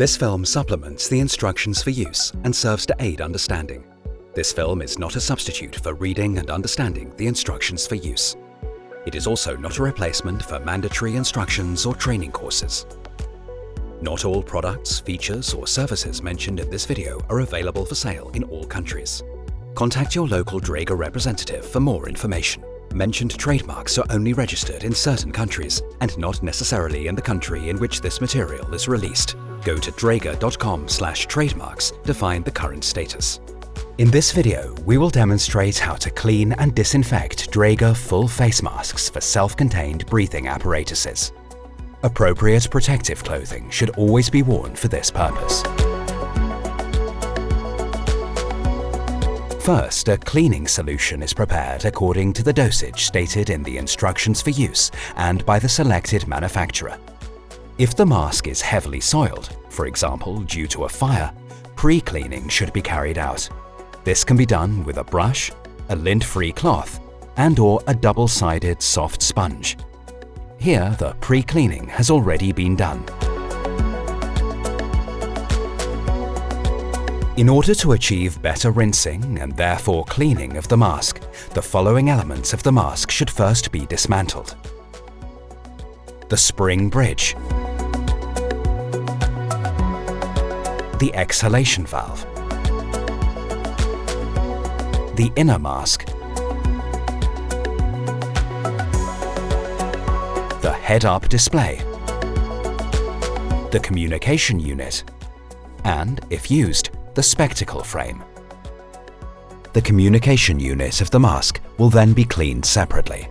This film supplements the instructions for use and serves to aid understanding. This film is not a substitute for reading and understanding the instructions for use. It is also not a replacement for mandatory instructions or training courses. Not all products, features, or services mentioned in this video are available for sale in all countries. Contact your local Dräger representative for more information. Mentioned trademarks are only registered in certain countries and not necessarily in the country in which this material is released. Go to dräger.com/trademarks to find the current status. In this video, we will demonstrate how to clean and disinfect Dräger full face masks for self-contained breathing apparatuses. Appropriate protective clothing should always be worn for this purpose. First, a cleaning solution is prepared according to the dosage stated in the instructions for use and by the selected manufacturer. If the mask is heavily soiled, for example due to a fire, pre-cleaning should be carried out. This can be done with a brush, a lint-free cloth, and/or a double-sided soft sponge. Here, the pre-cleaning has already been done. In order to achieve better rinsing and therefore cleaning of the mask, the following elements of the mask should first be dismantled. The spring bridge, the exhalation valve, the inner mask, the head-up display, the communication unit, and, if used, the spectacle frame. The communication unit of the mask will then be cleaned separately.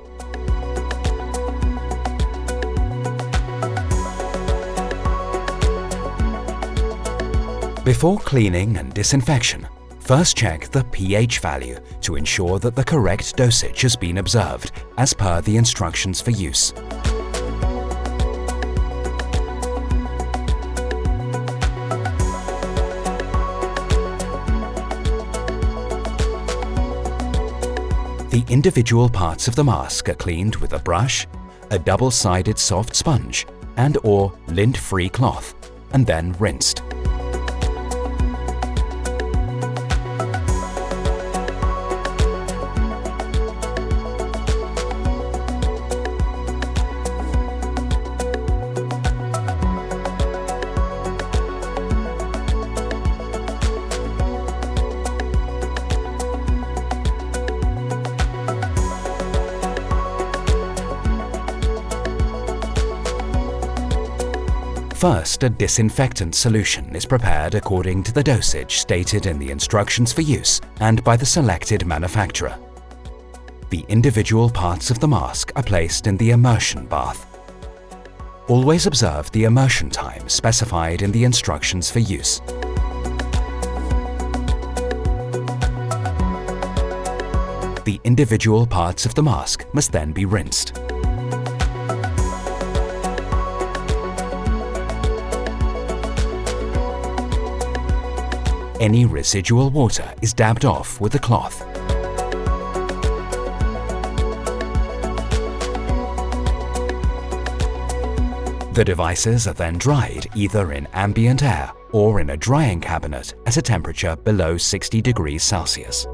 Before cleaning and disinfection, first check the pH value to ensure that the correct dosage has been observed as per the instructions for use. The individual parts of the mask are cleaned with a brush, a double-sided soft sponge, and/or lint-free cloth, and then rinsed. First, a disinfectant solution is prepared according to the dosage stated in the instructions for use and by the selected manufacturer. The individual parts of the mask are placed in the immersion bath. Always observe the immersion time specified in the instructions for use. The individual parts of the mask must then be rinsed. Any residual water is dabbed off with a cloth. The devices are then dried either in ambient air or in a drying cabinet at a temperature below 60 degrees Celsius.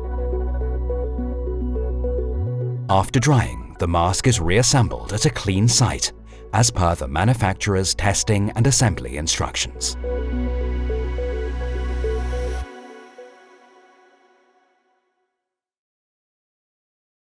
After drying, the mask is reassembled at a clean site as per the manufacturer's testing and assembly instructions.